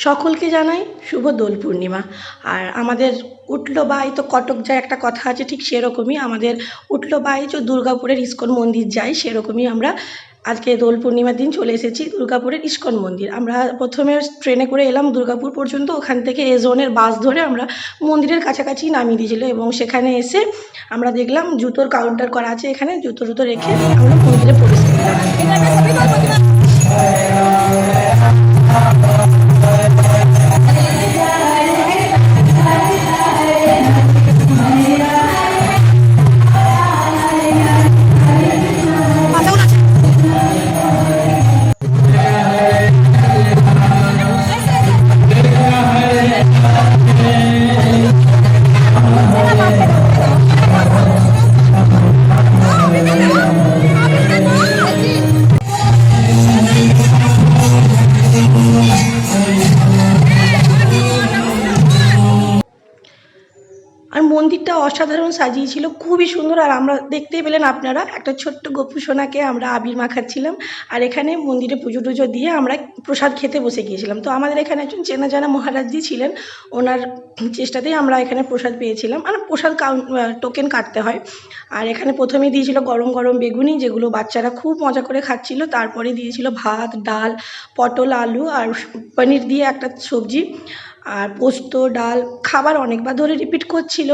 সকলকে জানাই শুভ দোল পূর্ণিমা। আর আমাদের উঠলো বাই তো কটক যায় একটা কথা আছে, ঠিক সেরকমই আমাদের উঠলো বাই যে দুর্গাপুরের ইস্কন মন্দির যাই, সেরকমই আমরা আজকে দোল পূর্ণিমার দিন চলে এসেছি দুর্গাপুরের ইস্কন মন্দির। আমরা প্রথমে ট্রেনে করে এলাম দুর্গাপুর পর্যন্ত, ওখান থেকে এজনের বাস ধরে আমরা মন্দিরের কাছাকাছি নামিয়ে দিয়েছিল এবং সেখানে এসে আমরা দেখলাম জুতোর কাউন্টার করা আছে, এখানে জুতো রেখে আমরা মন্দিরে প্রবেশ করলাম। আর মন্দিরটা অসাধারণ সাজিয়েছিল, খুবই সুন্দর। আর আমরা দেখতেই পেলেন আপনারা একটা ছোট্ট গপু সোনাকে আমরা আবির মাখাচ্ছিলাম। আর এখানে মন্দিরে পুজো টুজো দিয়ে আমরা প্রসাদ খেতে বসে গিয়েছিলাম। তো আমাদের এখানে একজন চেনা জানা মহারাজজি ছিলেন, ওনার চেষ্টাতেই আমরা এখানে প্রসাদ পেয়েছিলাম। আর প্রসাদ টোকেন কাটতে হয়। আর এখানে প্রথমেই দিয়েছিল গরম গরম বেগুনি, যেগুলো বাচ্চারা খুব মজা করে খাচ্ছিল। তারপরে দিয়েছিল ভাত, ডাল, পটল, আলু আর পনির দিয়ে একটা সবজি, আর পোস্ত, ডাল। খাবার অনেকবার ধরে রিপিট করছিল।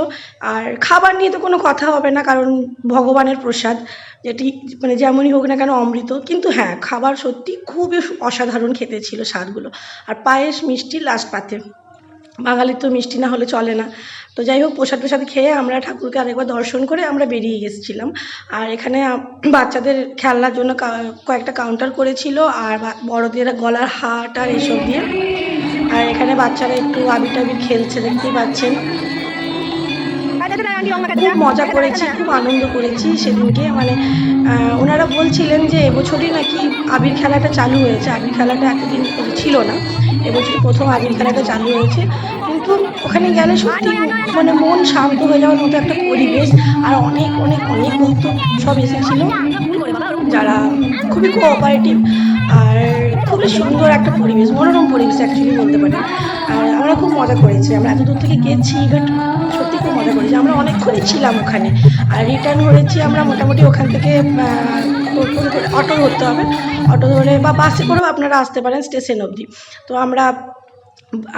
আর খাবার নিয়ে তো কোনো কথা হবে না, কারণ ভগবানের প্রসাদ, যেটি মানে যেমনই হোক না কেন অমৃত। কিন্তু হ্যাঁ, খাবার সত্যি খুবই অসাধারণ খেতে ছিল স্বাদগুলো। আর পায়েস, মিষ্টি লাস্ট পাতে, বাঙালির তো মিষ্টি না হলে চলে না। তো যাই হোক, প্রসাদ খেয়ে আমরা ঠাকুরকে আরেকবার দর্শন করে আমরা বেরিয়ে এসেছিলাম। আর এখানে বাচ্চাদের খেলনার জন্য কয়েকটা কাউন্টার করেছিল, আর বড়দের গলার হাট আর এসব দিয়ে। আর এখানে বাচ্চারা একটু আবির টাবির খেলছে, দেখতেই পাচ্ছেন। খুব মজা করেছি, খুব আনন্দ করেছি সেদিনকে। মানে ওনারা বলছিলেন যে এবছরই নাকি আবির খেলাটা চালু হয়েছে, আবির খেলাটা এতদিন ছিল না, এবছর প্রথম আবির খেলাটা চালু হয়েছে। কিন্তু ওখানে গেলে সত্যি মানে মন শান্ত হয়ে যাওয়ার মতো একটা পরিবেশ। আর অনেক অনেক অনেক ভক্ত সব এসেছিল, যারা খুবই কোঅপারেটিভ। আর খুবই সুন্দর একটা পরিবেশ, মনোরম পরিবেশ অ্যাকচুয়ালি বলতে পারি। আর আমরা খুব মজা করেছি, আমরা এত দূর থেকে গেছি, বাট সত্যি খুব মজা করেছি। আমরা অনেকক্ষণই ছিলাম ওখানে। আর রিটার্ন হয়েছি আমরা মোটামুটি ওখান থেকে অটো ধরতে হবে, অটো ধরে বা বাসে করেও আপনারা আসতে পারেন স্টেশন অবধি। তো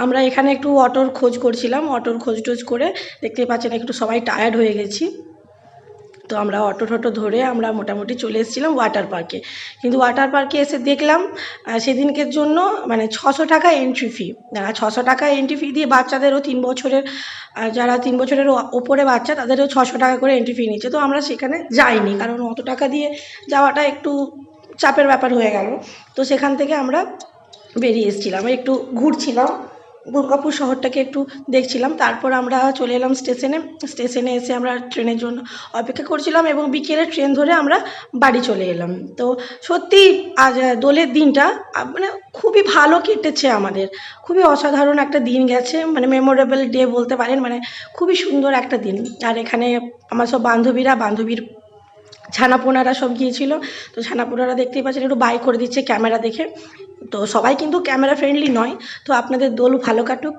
আমরা এখানে একটু অটোর খোঁজ করছিলাম, অটোর খোঁজ টোজ করে দেখতেই পাচ্ছেন একটু সবাই টায়ার্ড হয়ে গেছি। তো আমরা অটো টটো ধরে আমরা মোটামুটি চলে এসেছিলাম ওয়াটার পার্কে। কিন্তু ওয়াটার পার্কে এসে দেখলাম সেদিনকের জন্য মানে 600 টাকা এন্ট্রি ফি। 600 টাকা এন্ট্রি ফি দিয়ে বাচ্চাদেরও 3 বছরের, যারা 3 বছরের ওপরে বাচ্চা তাদেরও 600 টাকা করে এন্ট্রি ফি নিচ্ছে। তো আমরা সেখানে যাইনি, কারণ অত টাকা দিয়ে যাওয়াটা একটু চাপের ব্যাপার হয়ে গেল। তো সেখান থেকে আমরা বেরিয়ে এসেছিলাম, একটু ঘুরছিলাম, দুর্গাপুর শহরটাকে একটু দেখছিলাম। তারপর আমরা চলে এলাম স্টেশনে এসে আমরা ট্রেনের জন্য অপেক্ষা করছিলাম এবং বিকেলে ট্রেন ধরে আমরা বাড়ি চলে এলাম। তো সত্যি আজ দোলের দিনটা মানে খুবই ভালো কেটেছে আমাদের, খুবই অসাধারণ একটা দিন গেছে, মানে মেমোরেবল ডে বলতে পারেন। মানে খুবই সুন্দর একটা দিন। আর এখানে আমার সব বান্ধবীর ছানাপোনারা সব গিয়েছিল। তো ছানাপোনারা দেখতেই পাচ্ছেন একটু বাই করে দিচ্ছে ক্যামেরা দেখে। তো সবাই কিন্তু ক্যামেরা ফ্রেন্ডলি নয়। তো আপনাদের দোল ভালো কাটুক।